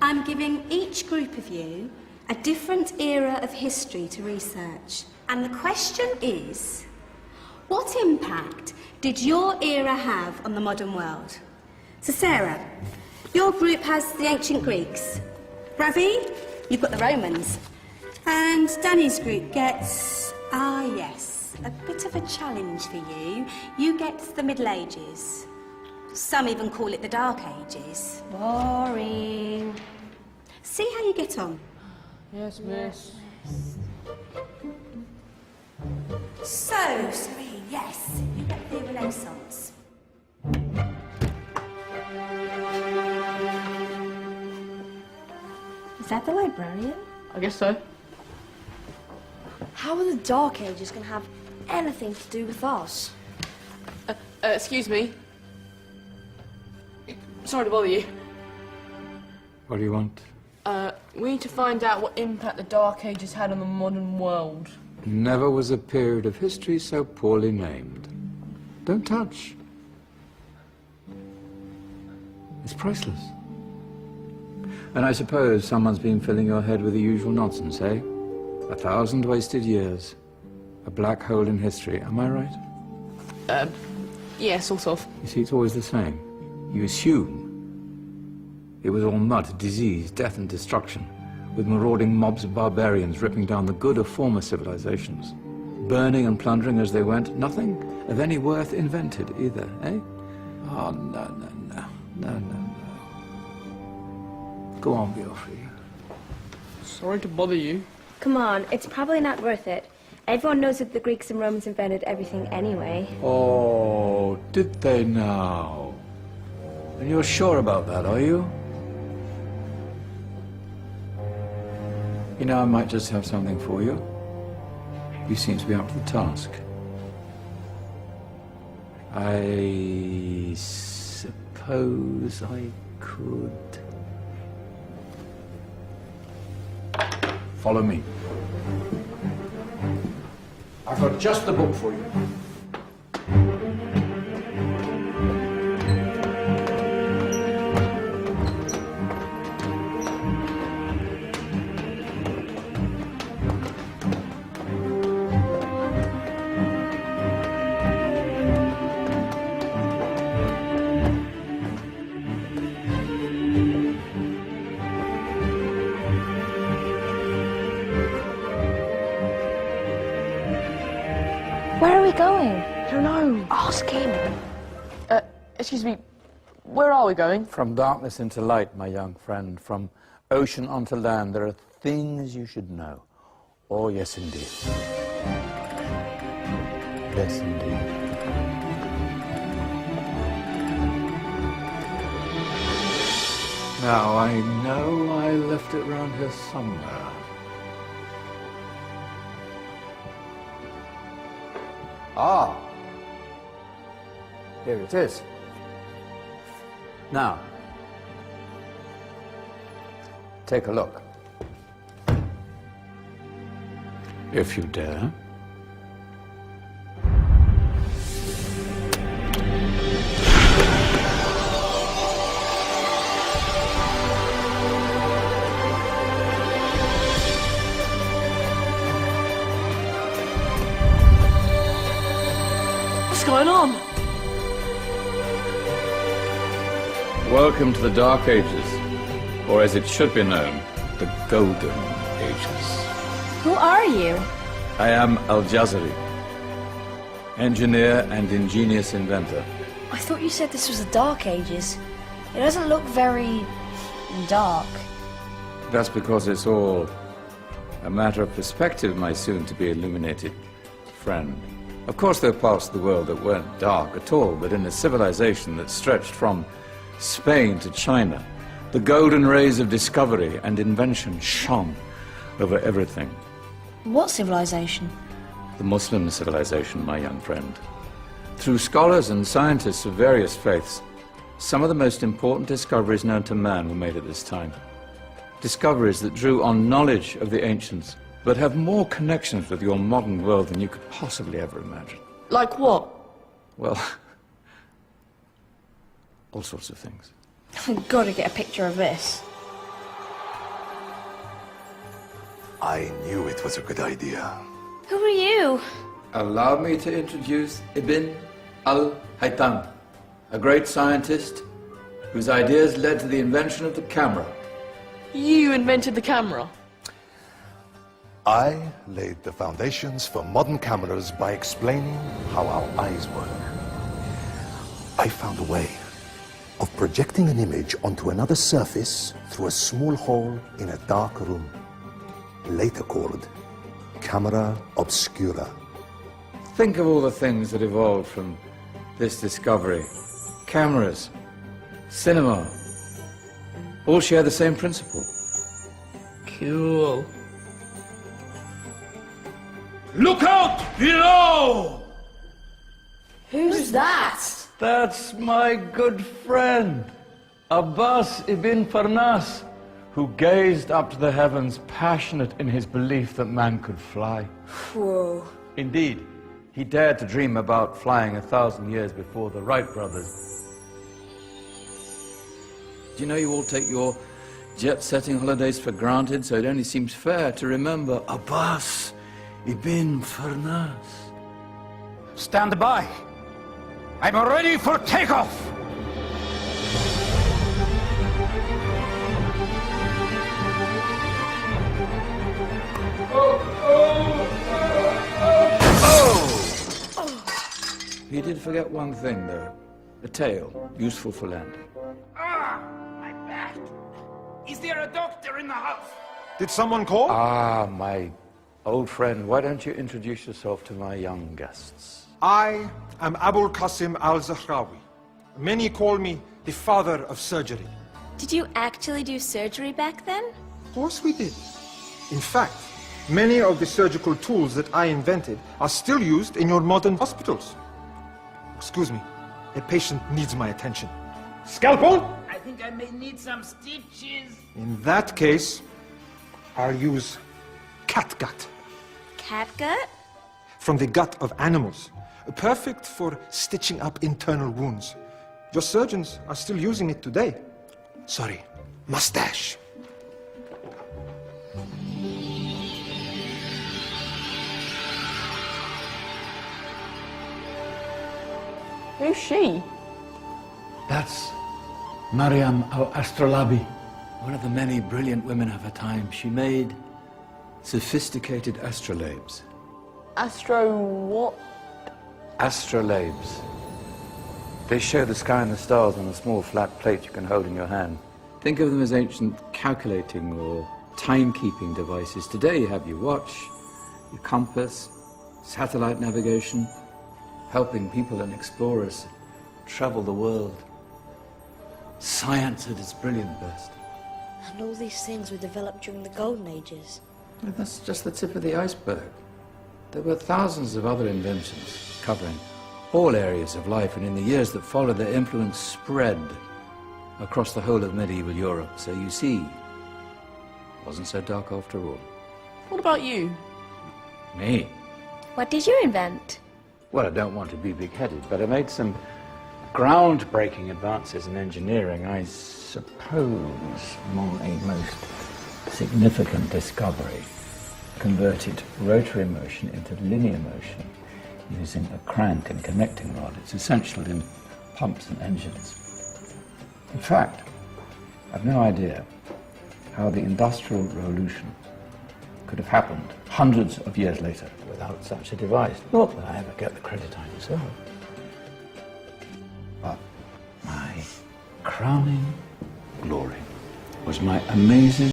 I'm giving each group of you a different era of history to research. And the question is, what impact did your era have on the modern world? So Sarah, your group has the ancient Greeks. Ravi, you've got the Romans. And Danny's group gets, yes, a bit of a challenge for you. You get the Middle Ages. Some even call it the Dark Ages. Boring. See how you get on. Yes, miss. So, Serene, yes, you get the Renaissance. Is that the librarian? I guess so. How are the Dark Ages going to have anything to do with us? Excuse me. Sorry to bother you. What do you want? We need to find out what impact the Dark Ages had on the modern world. Never was a period of history so poorly named. Don't touch. It's priceless. And I suppose someone's been filling your head with the usual nonsense, eh? 1,000 wasted years. A black hole in history, am I right? Yeah, sort of. You see, it's always the same. You assume it was all mud, disease, death and destruction, with marauding mobs of barbarians ripping down the good of former civilizations, burning and plundering as they went. Nothing of any worth invented either, eh? Oh, no. Go on, Beofrey. Sorry to bother you. Come on, it's probably not worth it. Everyone knows that the Greeks and Romans invented everything anyway. Oh, did they now? And you're sure about that, are you? You know, I might just have something for you. You seem to be up to the task. I suppose I could... Follow me. I've got just the book for you. Where are we going? I don't know. Ask him. Excuse me. Where are we going? From darkness into light, my young friend. From ocean onto land, there are things you should know. Oh, yes, indeed. Yes, indeed. Now, I know I left it round here somewhere. Ah, here it is. Now, take a look. If you dare. What's going on? Welcome to the Dark Ages, or as it should be known, the Golden Ages. Who are you? I am Al-Jazari, engineer and ingenious inventor. I thought you said this was the Dark Ages. It doesn't look very... dark. That's because it's all a matter of perspective, my soon-to-be illuminated friend. Of course, there are parts of the world that weren't dark at all, but in a civilization that stretched from Spain to China, the golden rays of discovery and invention shone over everything. What civilization? The Muslim civilization, my young friend. Through scholars and scientists of various faiths, some of the most important discoveries known to man were made at this time. Discoveries that drew on knowledge of the ancients, but have more connections with your modern world than you could possibly ever imagine. Like what? Well, all sorts of things. I've got to get a picture of this. I knew it was a good idea. Who are you? Allow me to introduce Ibn al-Haytham, a great scientist whose ideas led to the invention of the camera. You invented the camera. I laid the foundations for modern cameras by explaining how our eyes work. I found a way of projecting an image onto another surface through a small hole in a dark room, later called camera obscura. Think of all the things that evolved from this discovery. Cameras, cinema, all share the same principle. Cool. Look out below! Who's that? That's my good friend, Abbas ibn Farnas, who gazed up to the heavens, passionate in his belief that man could fly. Whoa. Indeed, he dared to dream about flying 1,000 years before the Wright brothers. Do you know you all take your jet-setting holidays for granted, so it only seems fair to remember Abbas ibn Farnas. Stand by. I'm ready for takeoff. He did forget one thing, though. A tail, useful for landing. Ah, my back. Is there a doctor in the house? Did someone call? Ah, my old friend, why don't you introduce yourself to my young guests? I am Abul Qasim al-Zahrawi. Many call me the father of surgery. Did you actually do surgery back then? Of course we did. In fact, many of the surgical tools that I invented are still used in your modern hospitals. Excuse me, a patient needs my attention. Scalpel? I think I may need some stitches. In that case, I'll use catgut. Catgut? From the gut of animals. Perfect for stitching up internal wounds. Your surgeons are still using it today. Sorry, mustache. Who's she? That's Maryam al-Astrolabi, one of the many brilliant women of her time. She made sophisticated astrolabes. Astro what? Astrolabes. They show the sky and the stars on a small flat plate you can hold in your hand. Think of them as ancient calculating or timekeeping devices. Today you have your watch, your compass, satellite navigation, helping people and explorers travel the world. Science at its brilliant best. And all these things were developed during the Golden Ages. And that's just the tip of the iceberg. There were thousands of other inventions covering all areas of life, and in the years that followed, their influence spread across the whole of medieval Europe. So you see, it wasn't so dark after all. What about you? Me? What did you invent? Well, I don't want to be big-headed, but I made some groundbreaking advances in engineering. I suppose my most significant discovery converted rotary motion into linear motion using a crank and connecting rod. It's essential in pumps and engines. In fact, I've no idea how the Industrial Revolution could have happened hundreds of years later without such a device. Not that I ever get the credit I deserve. But my crowning glory was my amazing